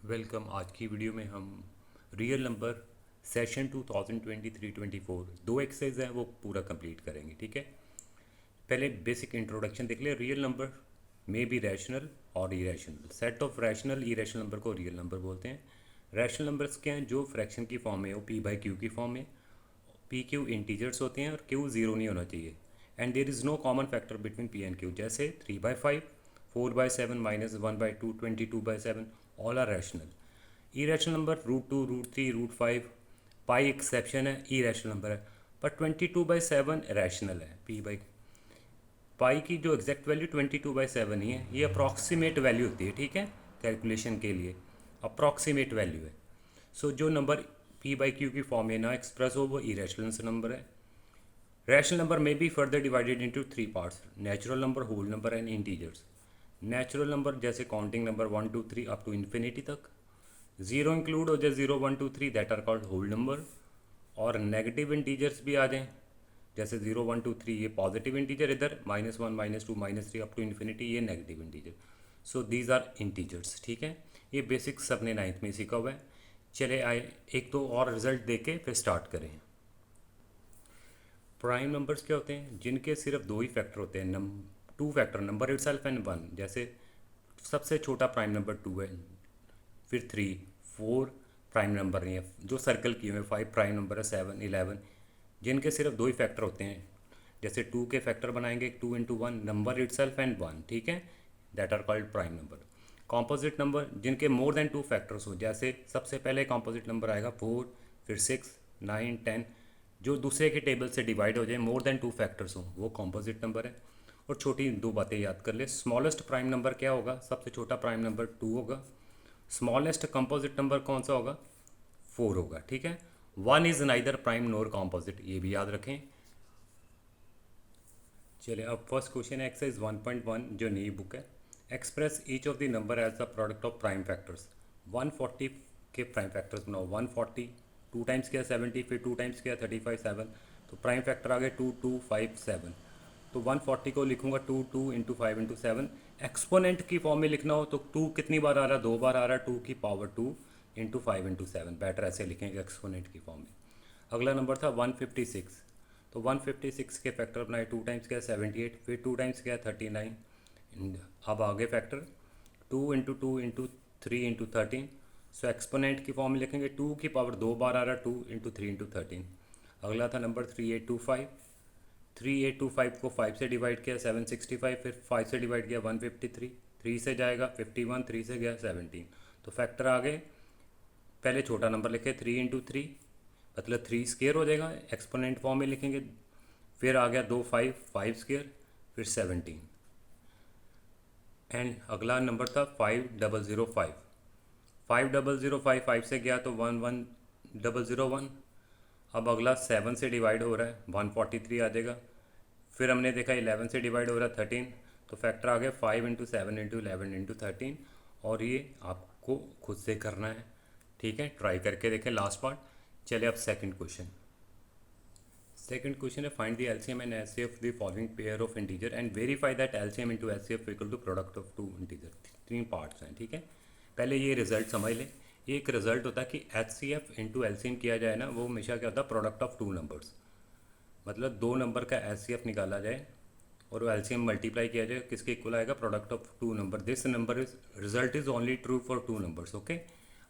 Welcome. आज की video में हम रियल नंबर सेशन 2023-24 दो एक्सरसाइज हैं वो पूरा कंप्लीट करेंगे। ठीक है, पहले बेसिक इंट्रोडक्शन देख ले। रियल नंबर में बी रैशनल और irrational. Set of rational irrational number को रियल नंबर बोलते हैं। रैशनल नंबर्स क्या हैं? जो फ्रैक्शन की फॉर्म में हो, पी बाई क्यू की फॉर्म में। पी क्यू इंटीजर्स होते हैं और क्यू ज़ीरो नहीं होना चाहिए। And there is no common factor between p and q, जैसे 3/5, 4/7, -1/2, 22/7, all are rational. Irrational number √2, √3, √5, pi exception है, इरेशनल नंबर है। पर 22/7 रैशनल है। पी बाई पाई की जो एग्जैक्ट वैल्यू 22/7 ही है। ये अप्रॉक्सीमेट वैल्यू होती है, ठीक है, कैलकुलेशन के लिए अप्रॉक्सीमेट वैल्यू है। सो जो नंबर पी बाई क्यू की फॉर्म में ना एक्सप्रेस हो वो इरेशनल नंबर है। रैशनल नंबर में be further divided into 3 parts: natural number, whole number and integers. Natural number जैसे counting number 1 2 3 up to infinity तक। ज़ीरो इंक्लूड हो जाए, 0 1 2 3, that are called whole number. और नेगेटिव इंटीजर्स भी आ जाएँ, जैसे 0 1 2 3 ये पॉजिटिव इंटीजर, इधर -1 -2 -3 अप टू इन्फिनिटी ये negative integer. So these are integers. ठीक है, ये बेसिक सबने नाइन्थ में सीखा हुआ है। चले आए एक दो और रिजल्ट दे के फिर स्टार्ट करें। प्राइम नंबर्स क्या होते हैं? जिनके सिर्फ दो ही फैक्टर होते हैं, two factor, number itself and one. जैसे सबसे छोटा प्राइम नंबर 2 है, फिर 3 4 प्राइम नंबर नहीं है, जो सर्कल किए हुए 5 प्राइम नंबर है, 7 11, जिनके सिर्फ दो ही फैक्टर होते हैं। जैसे 2 के फैक्टर बनाएंगे 2 into one, number itself and one, ठीक है, that are called prime number. Composite number जिनके मोर देन 2 फैक्टर्स हो, जैसे सबसे पहले कॉम्पोजिट नंबर आएगा 4, फिर 6 9 10, जो दूसरे के टेबल से डिवाइड हो जाए, मोर देन 2 फैक्टर्स हो, वो कॉम्पोजिट नंबर है। और छोटी दो बातें याद कर ले। स्मॉलेस्ट प्राइम नंबर क्या होगा? सबसे छोटा प्राइम नंबर 2 होगा। स्मॉलेस्ट कंपोजिट नंबर कौन सा होगा? 4 होगा। ठीक है, 1 is neither prime NOR composite, ये भी याद रखें। चलिए अब फर्स्ट क्वेश्चन है एक्सरसाइज 1.1 जो नई बुक है। Express each of the number as the product of prime factors. 140 के प्राइम फैक्टर्स बनाओ। 140 टू टाइम्स किया 70, फिर 2 टाइम्स किया 35 7, तो प्राइम फैक्टर आ गए 2 2 5 7। तो 140 को लिखूंगा 2 2 इंटू 5 इंटू 7। एक्सपोनेंट की फॉर्म में लिखना हो तो 2 कितनी बार आ रहा है? 2 बार आ रहा है। 2 की पावर 2 इंटू 5 इंटू 7, बेटर ऐसे लिखेंगे एक्सपोनेंट की फॉर्म में। अगला नंबर था 156। तो 156 के फैक्टर बनाए, 2 टाइम्स किया 78, फिर 2 टाइम्स किया 39। अब आगे फैक्टर 2 इंटू 2 इंटू 3 इंटू 13। सो एक्सपोनेंट की फॉर्म में लिखेंगे 2 की पावर 2 बार आ रहा है, 2 इंटू 3 इंटू 13। अगला था नंबर 3825। 3825 को 5 से डिवाइड किया 765, फिर 5 से डिवाइड किया 153, 3 से जाएगा 51, 3 से गया 17। तो फैक्टर आ गए, पहले छोटा नंबर लिखे 3 इंटू 3, मतलब 3 स्केयर हो जाएगा, एक्सपोनेंट फॉर्म में लिखेंगे। फिर आ गया 2 5 5 स्केयर, फिर 17। एंड अगला नंबर था 5005। 5005 5 से गया तो 11001। अब अगला 7 से डिवाइड हो रहा है, 143 आ जाएगा। फिर हमने देखा 11 से डिवाइड हो रहा है 13, तो फैक्टर आ गया 5 इंटू 7 इंटू 11 इंटू 13। और ये आपको खुद से करना है, ठीक है, ट्राई करके देखें लास्ट पार्ट। चलिए अब सेकंड क्वेश्चन। सेकंड क्वेश्चन है find the LCM and HCF the following pair of integer and verify that LCM into HCF equal to product of two integer. 3 parts हैं, ठीक है। पहले ये रिजल्ट समझ लें। ये एक रिजल्ट होता है कि H C F into LCM किया जाए ना, वो हमेशा क्या होता है? Product of two numbers. मतलब दो नंबर का एच सी एफ निकाला जाए और वो एलसीएम मल्टीप्लाई किया जाए, किसके इक्वल आएगा? Product of two number. This number is result is only true for two numbers. Okay,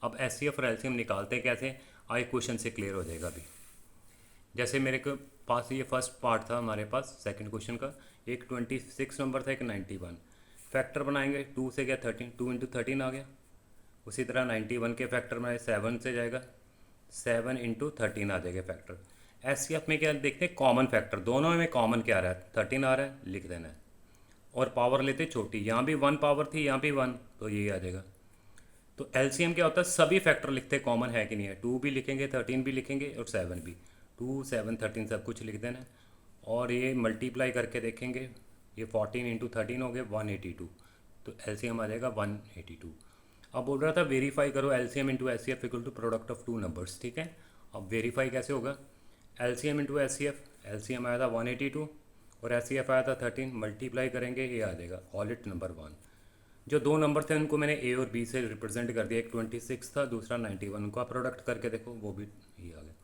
अब एच सी एफ और एलसीएम निकालते कैसे, आए क्वेश्चन से क्लियर हो जाएगा अभी। जैसे मेरे को पास ये फर्स्ट पार्ट था हमारे पास सेकंड क्वेश्चन का, एक 26 नंबर था, एक 91। फैक्टर बनाएंगे, 2 से गया 13, 2 इंटू 13 आ गया। उसी तरह 91 के फैक्टर बनाए, 7 से जाएगा, 7 इंटू 13 आ जाएगा फैक्टर। एस सी एफ में क्या देखते हैं? कॉमन फैक्टर, दोनों में कॉमन क्या आ रहा है? 13 आ रहा है, लिख देना है। और पावर लेते छोटी, यहाँ भी 1 पावर थी, यहाँ भी 1, तो यही आ जाएगा। तो एलसीएम क्या होता है? सभी फैक्टर लिखते कॉमन है कि नहीं है। 2 भी लिखेंगे, 13 भी लिखेंगे और 7 भी। 2 7 13 सब कुछ लिख देना है। और ये मल्टीप्लाई करके देखेंगे, ये 14 इंटू 13 हो गए 182, तो एलसीएम आ जाएगा 182। अब बोल रहा था वेरीफाई करो LCM into H C F equal to product of two numbers, ठीक है। अब वेरीफाई कैसे होगा? LCM into H C F, LCM आया था 182 और एच सी एफ आया था 13, मल्टीप्लाई करेंगे, ये आ जाएगा, कॉल इट नंबर 1। जो दो नंबर थे उनको मैंने ए और बी से रिप्रेजेंट कर दिया, एक 26 था, दूसरा 91। उनका प्रोडक्ट करके देखो, वो भी ये आ गया।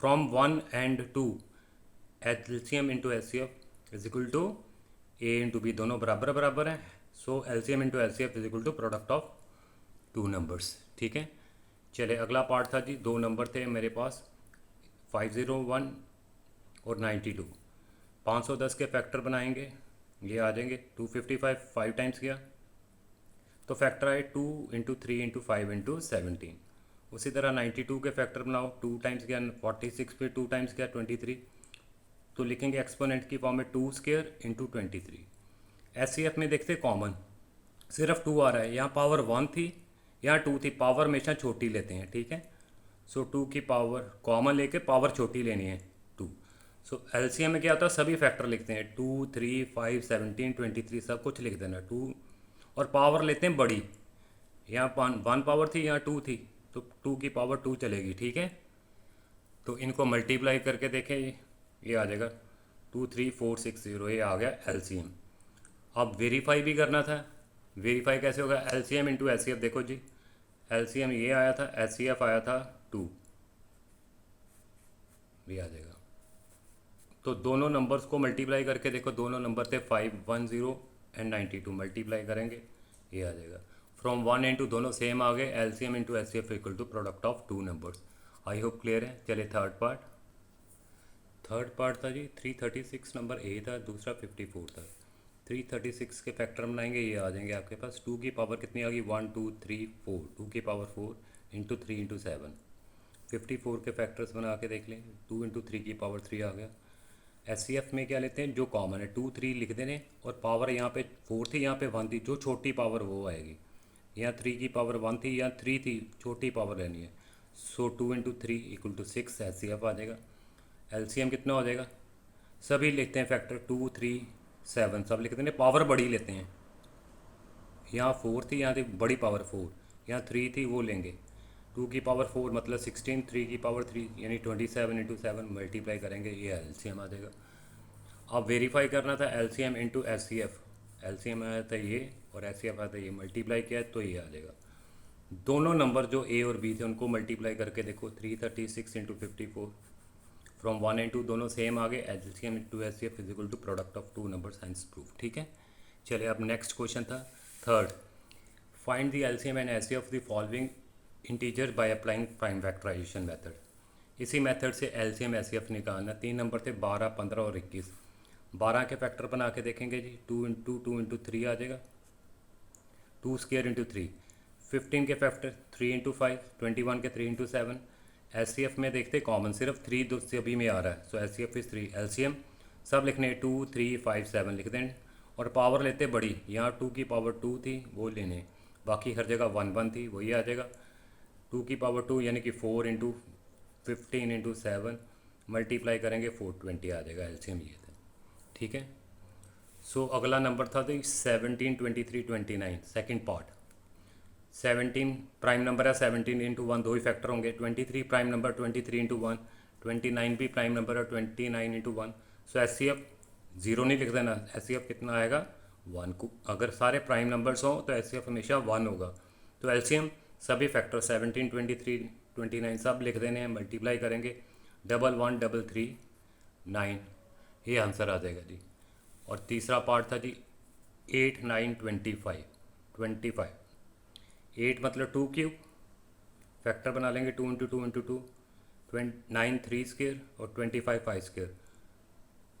From 1 and 2 LCM into LCF is equal to A into B, दोनों बराबर बराबर हैं। So LCM into LCF is equal to product of two numbers. ठीक है, चले अगला पार्ट था जी। दो नंबर थे मेरे पास 501 और 92। 510 के फैक्टर बनाएंगे, ये आ जाएंगे 255, 5 टाइम्स किया तो फैक्टर आए 2 इंटू 3 इंटू 5 इंटू 17। उसी तरह 92 के फैक्टर बनाओ, 2 टाइम्स किया 46 पे 2 टाइम्स किया 23, तो लिखेंगे एक्सपोनेंट की फॉर्म में 2 स्क्वायर इंटू 23। एचसीएफ में देखते कॉमन सिर्फ 2 आ रहा है, यहाँ पावर 1 थी, यहाँ 2 थी, पावर हमेशा छोटी लेते हैं। ठीक है, सो 2 की पावर कॉमन लेके पावर छोटी लेनी है 2। सो एलसीएम में क्या होता है, सभी फैक्टर लिखते हैं 2 3 5 17 23 सब कुछ लिख देना 2, और पावर लेते हैं बड़ी। यहाँ 1 पावर थी, यहाँ 2 थी, तो 2 की पावर 2 चलेगी। ठीक है, तो इनको मल्टीप्लाई करके देखें, ये आ जाएगा 23460, ये आ गया एलसीएम। अब वेरीफाई भी करना था, वेरीफाई कैसे होगा, एलसीएम इंटू एचसीएफ। देखो जी, एलसीएम ये आया था, एचसीएफ आया था 2, ये आ जाएगा। तो दोनों नंबर्स को मल्टीप्लाई करके देखो, दोनों नंबर थे 510 एंड 92, मल्टीप्लाई करेंगे ये आ जाएगा। फ्रॉम 1 एंड 2 दोनों सेम आ गए, LCM into HCF equal to product of two numbers. I hope clear है। चलिए थर्ड पार्ट। थर्ड पार्ट था जी 336 नंबर ए था, दूसरा 54 था। 336 के फैक्टर बनाएंगे, ये आ जाएंगे आपके पास 2 की पावर कितनी आ गई 1 2 3 4, 2 की पावर 4 इंटू 3 इंटू 7। 54 के फैक्टर्स बना के देख लें, 2 इंटू 3 की पावर 3 आ गया। एचसीएफ में क्या लेते हैं, जो कॉमन है 2 3 लिख देने, और पावर यहाँ पे 4 थी, यहाँ पे 1 थी, जो छोटी पावर वो आएगी। यहाँ 3 की पावर 1 थी, यहाँ 3 थी, छोटी पावर लेनी है। सो 2 इंटू 3 इक्वल टू 6 एचसीएफ आ जाएगा। एलसीएम कितना हो जाएगा, सभी लिखते हैं फैक्टर 2 3 7 सब लिखते हैं, पावर बड़ी लेते हैं। यहाँ 4 थी, यहाँ थी बड़ी पावर 4, यहाँ 3 थी, वो लेंगे 2 की पावर 4 मतलब 16, 3 की पावर 3 यानी 27 इंटू 7 मल्टीप्लाई करेंगे, ये एलसीएम आ जाएगा। अब वेरीफाई करना था एलसीएम इंटू एचसीएफ, एलसीएम आया था ये और एचसीएफ आया था ये, मल्टीप्लाई किया तो ये आ जाएगा। दोनों नंबर जो ए और बी थे उनको मल्टीप्लाई करके देखो, 336 इंटू 54। फ्रॉम 1 एंड 2 दोनों सेम आ गए, LCM into HCF is equal to product of two number, science proof. ठीक है, चलिए अब नेक्स्ट क्वेश्चन था third. Find the LCM and HCF of the following integer by applying prime factorisation method. इसी method से LCM HCF निकालना। 3 number थे 12 15 और 21। 12 के फैक्टर बना के देखेंगे जी, 2 इंटू 3 आ जाएगा, 2 स्क्वायर इंटू 3। 15 के फैक्टर 3 इंटू 5, 21 के 3 इंटू 7। एचसीएफ में देखते कॉमन सिर्फ 3 दो से अभी में आ रहा है, सो एचसीएफ इज 3। एलसीएम सब लिखने 2 3 5 7 लिख दें, और पावर लेते बड़ी, यहाँ 2 की पावर 2 थी वो लेने, बाकी हर जगह 1 1 थी वही आ जाएगा। 2 की पावर 2 यानी कि 4 इंटू 15 इंटू 7 मल्टीप्लाई करेंगे 420 आ जाएगा, एलसीएम ये था। ठीक है, सो अगला नंबर था तो 17 23 29 सेकेंड पार्ट। 17 प्राइम नंबर है, 17 इंटू 1 दो ही फैक्टर होंगे। 23 प्राइम नंबर 23 इंटू 1, 29 भी प्राइम नंबर है 29 इंटू 1। सो एचसीएफ जीरो नहीं लिख देना, एचसीएफ कितना आएगा 1 को, अगर सारे प्राइम नंबर्स हों तो एचसीएफ हमेशा 1 होगा। तो एलसीएम सभी फैक्टर 17 23 29 सब लिख देने हैं, मल्टीप्लाई करेंगे 1 1 3 3 9, ये आंसर आ जाएगा जी। और तीसरा पार्ट था जी 8 9 25 25। 8 मतलब 2 क्यूब, फैक्टर बना लेंगे 2 इंटू 2 इंटू 2, 9 3 स्क्वेयर और 25 5 स्क्वेयर।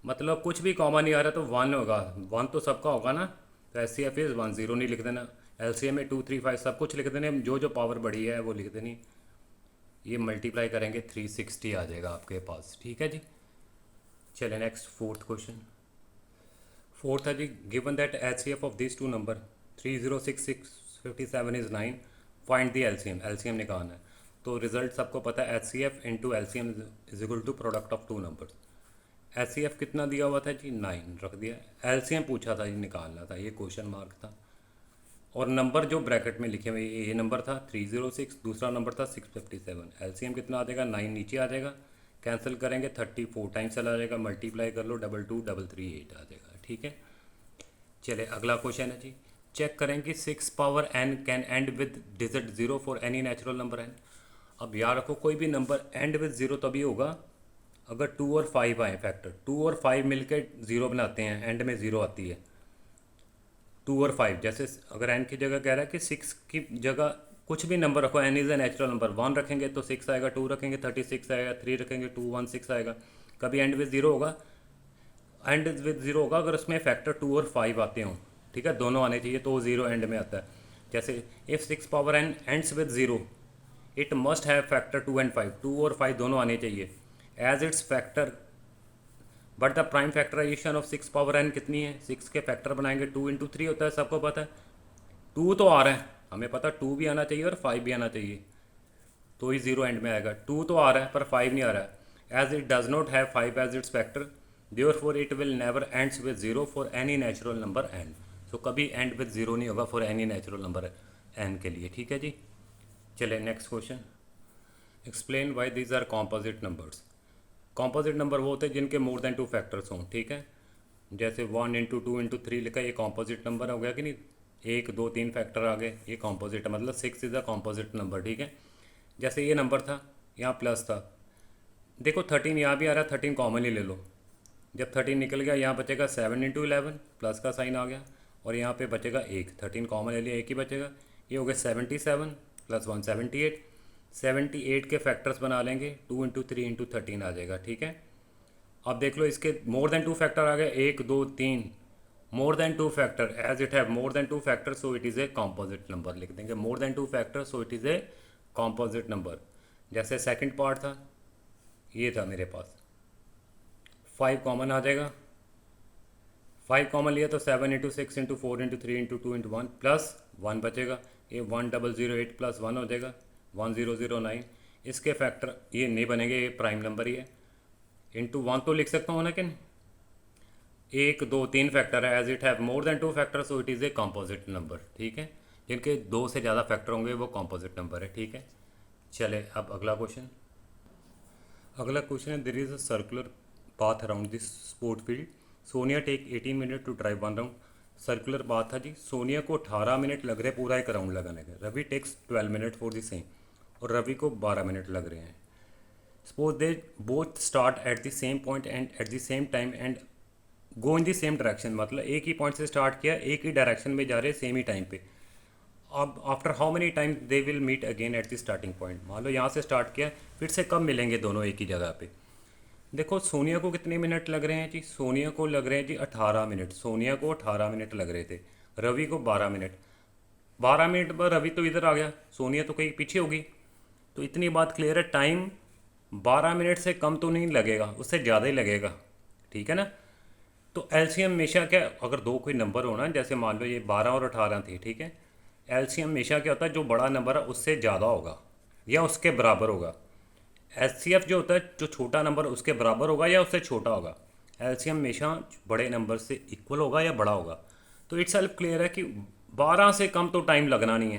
मतलब कुछ भी कॉमन नहीं आ रहा तो 1 होगा, 1 तो सबका होगा ना, तो एस सी एफ इज़ 1 0 नहीं लिख देना। एलसीएम में 2 3 5 सब कुछ लिख देने, जो जो पावर बढ़ी है वो लिख देनी। ये मल्टीप्लाई करेंगे 360 आ जाएगा आपके पास। ठीक है जी, चले नेक्स्ट फोर्थ क्वेश्चन। फोर्थ है जी, given that H C F of this two number 306657 is 9, find the LCM, LCM निकालना है। तो रिजल्ट सबको पता है, H C F into LCM is equal to product of two numbers. H C F कितना दिया हुआ था जी 9 रख दिया, एलसीएम पूछा था जी निकालना था, ये क्वेश्चन मार्क था। और नंबर जो ब्रैकेट में लिखे हुए ये नंबर था 306, दूसरा नंबर था 657। एलसीएम कितना आ जाएगा 9 नीचे आ जाएगा, कैंसिल करेंगे 34 टाइम्स चला जाएगा, मल्टीप्लाई कर लो 22 3 3 8 आ जाएगा। ठीक है, चले अगला क्वेश्चन है जी, चेक करें कि 6 power n can and with digit 0 for any natural number n। अब याद रखो कोई भी नंबर एंड विद 0 तभी होगा अगर 2 और 5 आए फैक्टर। 2 और 5 मिलकर 0 बनाते हैं, एंड में 0 आती है। 2 और 5 जैसे अगर n की जगह कह रहा है कि 6 की जगह कुछ भी नंबर रखो, n is a natural number, 1 रखेंगे तो 6 आएगा, 2 रखेंगे 36 आएगा, 3 रखेंगे 216 आएगा। कभी एंड विद 0 होगा, एंड विद 0 होगा अगर उसमें फैक्टर 2 और 5 आते हों, ठीक है, दोनों आने चाहिए तो 0 एंड में आता है। जैसे if 6 power n ends with 0 it must have factor 2 and 5, 2 और 5 दोनों आने चाहिए as its factor. But the prime factorisation of 6 power n कितनी है? 6 के फैक्टर बनाएंगे 2 इंटू 3 होता है, सबको पता है। 2 तो आ रहा है, हमें पता 2 भी आना चाहिए और 5 भी आना चाहिए, तो ही 0 एंड में आएगा। 2 तो आ रहा है पर 5 नहीं आ रहा है। As it does not have 5 as its factor therefore it will never ends with 0 for any natural number n। So कभी एंड विद 0 नहीं होगा for any natural number n के लिए, ठीक है जी। चले next question. Explain why these are composite numbers. Composite number वो होते हैं जिनके मोर देन 2 फैक्टर्स हों, ठीक है। जैसे 1 इंटू 2 इंटू 3 लिखा, ये कॉम्पोजिट नंबर हो गया कि नहीं। 1 2 3 फैक्टर आ गए, ये कॉम्पोजिट है, मतलब 6 इज़ अ कॉम्पोजिट नंबर, ठीक है। जैसे ये नंबर था, यहाँ प्लस था, देखो 13 यहाँ भी आ रहा है, 13 कॉमन ही ले लो। जब 13 निकल गया यहाँ बचेगा 7 इंटू 11, प्लस का साइन आ गया, और यहाँ पे बचेगा 1, 13 कॉमन ले लिया, 1 ही बचेगा। ये हो गया 77 प्लस 1 78। 78 के फैक्टर्स बना लेंगे, 2 इंटू 3 इंटू 13 आ जाएगा, ठीक है। अब देख लो इसके मोर देन 2 फैक्टर आ गए, 1 2 3, more than 2 factor, as it have more than 2 factor so it is a composite number लिख देंगे। More than 2 factor so it is a composite number. जैसे सेकंड पार्ट था, ये था मेरे पास, 5 कॉमन आ जाएगा। 5 कॉमन लिया तो 7 into 6 into 4 into 3 into 2 into 1 plus 1 बचेगा। ये 1008 प्लस 1 हो जाएगा 1009। इसके फैक्टर ये नहीं बनेंगे, ये प्राइम नंबर ही है। इंटू 1 तो लिख सकता हूँ ना कि नहीं। 1 2 3 फैक्टर है, as it have more than 2 factor so it is a composite number, ठीक है। जिनके 2 से ज़्यादा फैक्टर होंगे वो कॉम्पोजिट नंबर है, ठीक है। चले अब अगला क्वेश्चन। अगला क्वेश्चन है, there is a circular path around this sport field. Sonia take 18 minute to drive 1 round. Circular path था जी, सोनिया को 18 मिनट लग रहे पूरा एक राउंड लगाने का। Ravi takes 12 minute for the same, और रवि को 12 मिनट लग रहे हैं। Suppose they both start at the same point and at the same time and go in the same direction, मतलब एक ही पॉइंट से स्टार्ट किया, एक ही डायरेक्शन में जा रहे हैं सेम ही टाइम पे। अब after how many time they will meet again at the starting point. मान लो यहाँ से स्टार्ट किया, फिर से कब मिलेंगे दोनों एक ही जगह पे। देखो सोनिया को कितने मिनट लग रहे हैं जी, सोनिया को लग रहे हैं जी 18 मिनट। सोनिया को 18 मिनट लग रहे थे, रवि को 12 मिनट। 12 मिनट बाद रवि तो इधर आ गया, सोनिया तो कहीं पीछे होगी। तो इतनी बात क्लियर है, टाइम 12 मिनट से कम तो नहीं लगेगा, उससे ज़्यादा ही लगेगा, ठीक है ना। तो एलसीएम हमेशा क्या, अगर दो कोई नंबर हो ना, जैसे मान लो ये 12 और 18 थी, ठीक है। एलसीएम हमेशा क्या होता है, जो बड़ा नंबर है उससे ज़्यादा होगा या उसके बराबर होगा। एचसीएफ जो होता है, जो छोटा नंबर उसके बराबर होगा या उससे छोटा होगा। एलसीएम हमेशा बड़े नंबर से इक्वल होगा या बड़ा होगा। तो इट्स सेल्फ क्लियर है कि 12 से कम तो टाइम लगना नहीं है,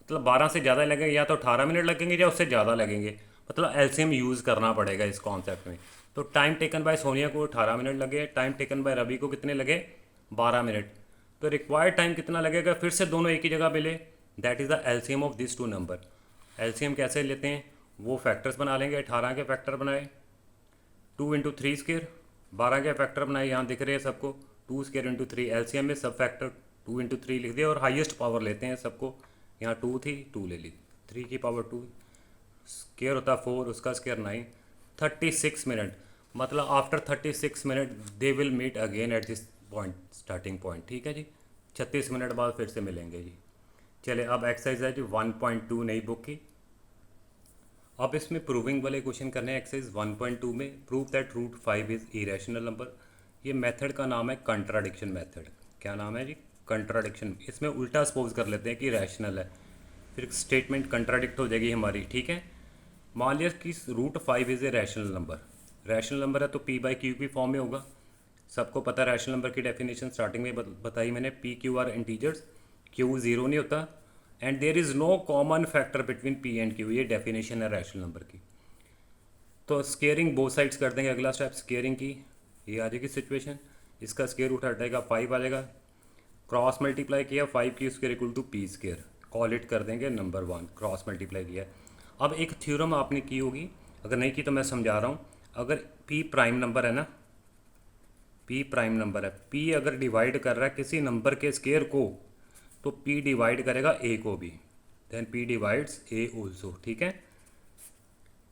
मतलब 12 से ज़्यादा लगेगा, या तो 18 मिनट लगेंगे या उससे ज़्यादा लगेंगे, मतलब एलसीएम यूज़ करना पड़ेगा इस कॉन्सेप्ट में। तो टाइम टेकन बाय सोनिया को 18 मिनट लगे, टाइम टेकन बाय रवि को कितने लगे, 12 मिनट। तो रिक्वायर्ड टाइम कितना लगेगा, फिर से दोनों एक ही जगह मिले, that is the LCM of this two number. LCM कैसे लेते हैं, वो फैक्टर्स बना लेंगे। 18 के फैक्टर बनाए, 2 इंटू 3 स्केयर, 12 के फैक्टर बनाए, यहाँ दिख रहे हैं सबको, 2 स्केयर इंटू 3। एलसीएम में सब फैक्टर 2 इंटू 3 लिख दिया, और हाईएस्ट पावर लेते हैं सबको। यहाँ 2 थी, 2 ले ली, 3 की पावर 2, स्केयर होता 4, उसका स्केयर 9। 36 मिनट, मतलब after 36 minute they will meet again at this point, starting point, ठीक है जी। 36 मिनट बाद फिर से मिलेंगे जी। चले अब एक्सरसाइज है जी 1.2 नई बुक की। अब इसमें प्रूविंग वाले क्वेश्चन करने हैं। एक्सरसाइज 1.2 में prove that root 5 is irrational number. ये मेथड का नाम है कंट्राडिक्शन मेथड। क्या नाम है जी, कंट्राडिक्शन। इसमें उल्टा सपोज कर लेते हैं कि रैशनल है, फिर स्टेटमेंट कंट्राडिक्ट हो जाएगी हमारी, ठीक है। मान लिया कि root 5 is a rational number. Rational number है तो पी बाई क्यू की फॉर्म में होगा। सबको पता है रैशनल नंबर की डेफिनेशन स्टार्टिंग में बताई मैंने, p q are integers, q zero नहीं होता, and there is no common factor between p and q. ये डेफिनेशन है रैशनल नंबर की। तो स्केयरिंग बोथ साइड्स कर देंगे। अगला स्टेप स्केयरिंग की, ये आ जाएगी सिचुएशन, इसका स्केयर रूट हटेगा 5 आ जाएगा, क्रॉस मल्टीप्लाई किया 5q² equal to p square, call it कर देंगे नंबर 1, क्रॉस मल्टीप्लाई किया। अब एक थ्योरम आपने की होगी, अगर नहीं की तो मैं समझा रहा हूँ। अगर p प्राइम नंबर है ना, p प्राइम नंबर है, p अगर डिवाइड कर रहा है किसी नंबर के स्क्वायर को, तो p डिवाइड करेगा a को भी, then p divides a also. ठीक है,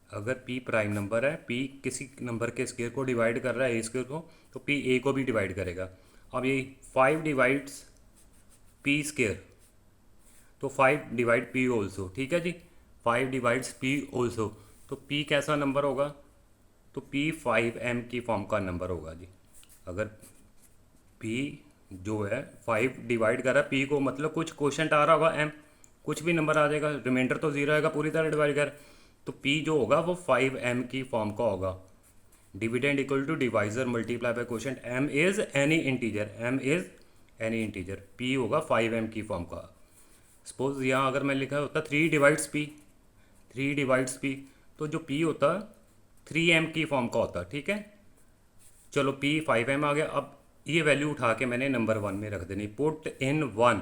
अगर p प्राइम नंबर है, p किसी नंबर के स्क्वायर को डिवाइड कर रहा है a स्क्वायर को, तो p a को भी डिवाइड करेगा। अब ये 5 डिवाइड्स p स्क्वायर, तो 5 डिवाइड p ऑल्सो। ठीक है जी, 5 डिवाइड्स p ऑल्सो, तो p कैसा नंबर होगा, तो p 5m की फॉर्म का नंबर होगा जी। अगर p जो है 5 डिवाइड कर रहा है p को, मतलब कुछ क्वोशंट आ रहा होगा m, कुछ भी नंबर आ जाएगा, रिमाइंडर तो जीरो आएगा, पूरी तरह डिवाइड कर, तो p जो होगा वो 5m की फॉर्म का होगा। Dividend equal to divisor multiply by quotient, m is any integer, m is any integer, p होगा 5m की फॉर्म का। सपोज यहाँ अगर मैं लिखा होता 3 डिवाइड्स p, 3 डिवाइड्स p, तो जो p होता 3m की फॉर्म का होता। ठीक है, चलो p 5m आ गया। अब ये वैल्यू उठा के मैंने नंबर 1 में रख देनी, put in 1,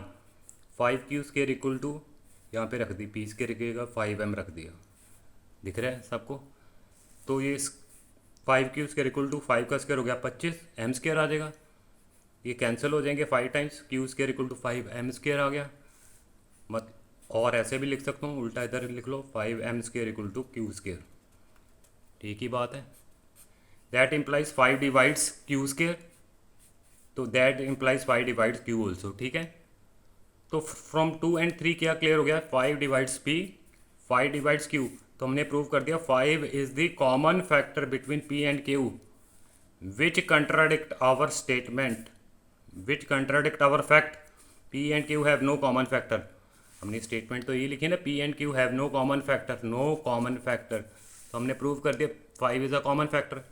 5q² equal to, यहाँ पे रख दी p स्क्वायर की 5m रख दिया, दिख रहा है सबको। तो ये 5q² इक्वल टू 5 का स्क्वायर हो गया 25, m स्क्वायर आ जाएगा, ये कैंसिल हो जाएंगे 5 times, q² equal to 5m² आ गया। मत और ऐसे भी लिख सकता हूँ, उल्टा इधर लिख लो 5m² इक्वल टू q², ठीक ही बात है। दैट इम्प्लाइज 5 डिवाइड्स q², तो that implies 5 divides q also. ठीक है, तो फ्रॉम 2 एंड 3 क्या क्लियर हो गया, 5 डिवाइड्स p, 5 डिवाइड्स q, तो हमने प्रूव कर दिया 5 is the common factor between p and q which contradict our statement, which contradict our fact p and q have no common factor. हमने statement तो ये लिखी ना, p and q have no common factor, no common factor, तो हमने prove कर दिया 5 is a common factor.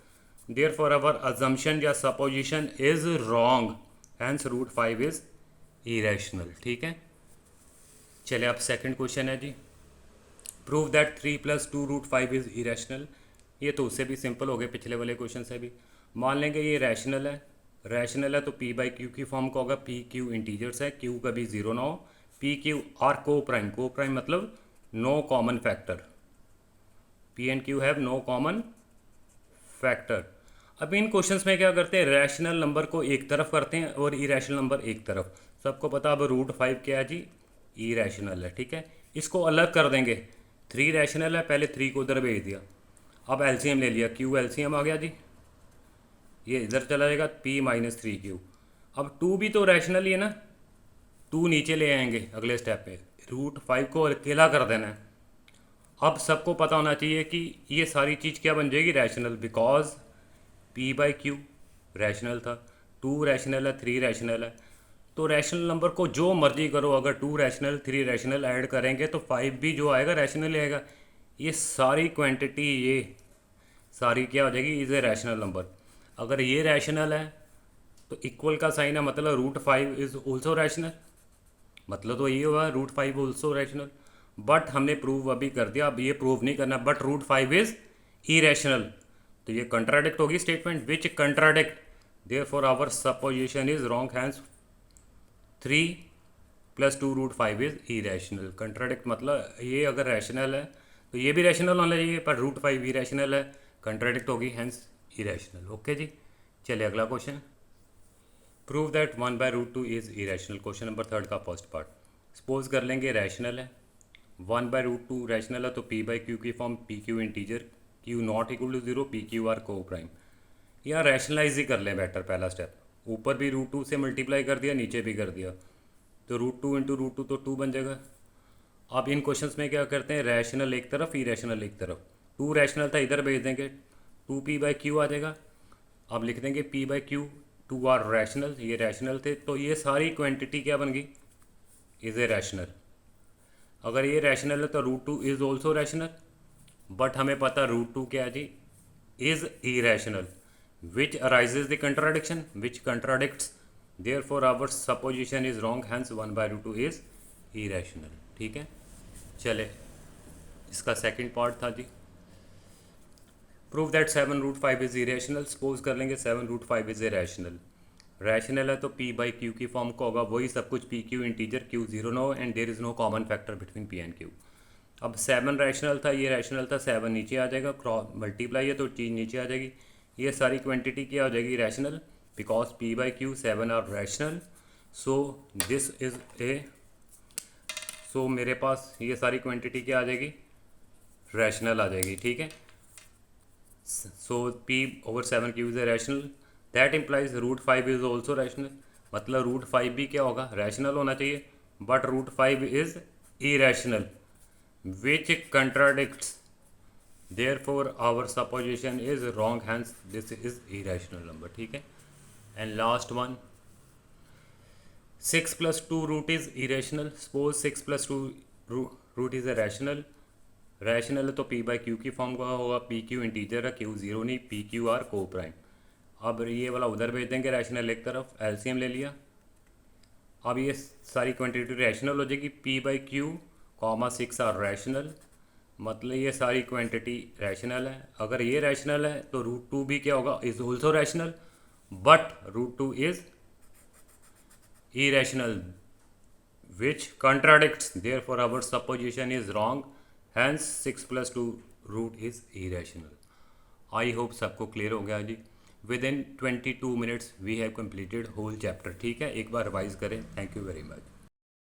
Therefore our assumption या supposition is wrong, hence root 5 is irrational. ठीक है, चलिए अब सेकंड क्वेश्चन है जी, prove that 3 + 2 root 5 is irrational. ये तो उससे भी सिंपल हो गए, पिछले वाले क्वेश्चन से भी। मान लेंगे ये रैशनल है, रैशनल है तो p/q की फॉर्म का होगा, p q इंटीजर्स है, q कभी जीरो ना हो, p q are coprime, coprime मतलब no common factor, p and q have no common factor. अब इन क्वेश्चंस में क्या करते हैं, रैशनल नंबर को एक तरफ करते हैं और इरेशनल नंबर एक तरफ। सबको पता अब रूट 5 क्या है जी, इरेशनल है। ठीक है, इसको अलग कर देंगे, 3 रैशनल है, पहले 3 को उधर भेज दिया, अब एलसीएम ले लिया, q एलसीएम आ गया जी, ये इधर चला जाएगा p - 3q। अब 2 भी तो रैशनल ही है ना, 2 नीचे ले आएंगे अगले स्टेप पे, रूट 5 को अकेला कर देना है। अब सबको पता होना चाहिए कि ये सारी चीज़ क्या बन जाएगी, रैशनल, बिकॉज p/q रैशनल था, 2 रैशनल है, 3 रैशनल है, तो रैशनल नंबर को जो मर्जी करो, अगर 2 रैशनल 3 रैशनल ऐड करेंगे तो 5 भी जो आएगा रैशनल आएगा। ये सारी क्वांटिटी, ये सारी क्या हो जाएगी, इज ए रैशनल नंबर। अगर ये रैशनल है तो इक्वल का साइन है, मतलब रूट 5 इज ऑल्सो रैशनल, मतलब तो ये हुआ रूट 5 ऑल्सो रैशनल। बट हमने प्रूव अभी कर दिया, अब ये प्रूव नहीं करना, बट रूट 5 इज इरेशनल, तो ये कंट्राडिक्ट होगी statement, which contradict, therefore our supposition is wrong, hence 3 + 2 root 5 is irrational. Contradict मतलब ये अगर रैशनल है तो ये भी रैशनल होना चाहिए, पर रूट 5 इरेशनल है, कंट्राडिक्ट होगी, हैंस इरेशनल। ओके जी, चलिए अगला question, prove that 1/√2 is irrational. Question number 3 का फर्स्ट पार्ट, सपोज कर लेंगे रैशनल है, 1/√2 रैशनल है, तो p/q की form pq integer, q not equal to 0, pq are coprime. यहाँ रैशनलाइज ही कर लें बेटर, पहला स्टेप, ऊपर भी √2 से मल्टीप्लाई कर दिया, नीचे भी कर दिया, तो √2 × √2 तो 2 बन जाएगा। अब इन क्वेश्चंस में क्या करते हैं, रैशनल एक तरफ, इरेशनल एक तरफ, 2 रैशनल था इधर भेज देंगे, 2p/q आ जाएगा। अब लिख देंगे p/q, 2 आर रैशनल, ये रैशनल थे, तो ये सारी क्वांटिटी क्या बन गई, इज ए रैशनल। अगर ये रैशनल है तो √2 इज ऑल्सो रैशनल, बट हमें पता √2 क्या है जी, is irrational, which arises the contradiction, which contradicts, therefore our supposition is wrong, hence 1/√2 is irrational. ठीक है, चले इसका सेकंड पार्ट था जी, prove that 7 √5 is irrational. Suppose कर लेंगे 7 √5 इज ए रैशनल, रैशनल है तो p बाई क्यू की फॉर्म का होगा, वही सब कुछ p q integer q zero ना हो and there is no common factor between p and q। अब 7 रैशनल था, ये रैशनल था, 7 नीचे आ जाएगा, क्रॉस मल्टीप्लाई है तो चीज़ नीचे आ जाएगी। ये सारी क्वांटिटी क्या हो जाएगी, rational, because p by q 7 are rational. So this is a, so मेरे पास ये सारी क्वांटिटी क्या आ जाएगी, रैशनल आ जाएगी, ठीक है। So p over 7 q is a rational, that implies root 5 is also rational, मतलब रूट 5 भी क्या होगा, रैशनल होना चाहिए, but root 5 is irrational which contradicts, therefore our supposition is wrong, hence this is irrational number, ठीक है। and last one, 6 plus 2 root is irrational, suppose 6 plus 2 root is a rational, rational है तो p by q की form का होगा, p q integer है, q zero नहीं, p Q R को प्राइम। अब ये वाला उधर भेज देंगे, रैशनल एक तरफ, एलसीएम ले लिया। अब ये सारी क्वांटिटी रैशनल हो जाएगी, p by q comma 6 are rational, मतलब ये सारी क्वांटिटी रैशनल है। अगर ये रैशनल है तो रूट 2 भी क्या होगा, is also rational, but root 2 is irrational which contradicts, therefore our supposition is wrong, hence 6 plus 2 root is irrational। I hope सबको क्लियर हो गया जी। Within 22 minutes we have completed whole chapter, ठीक है। एक बार रिवाइज करें। Thank you very much.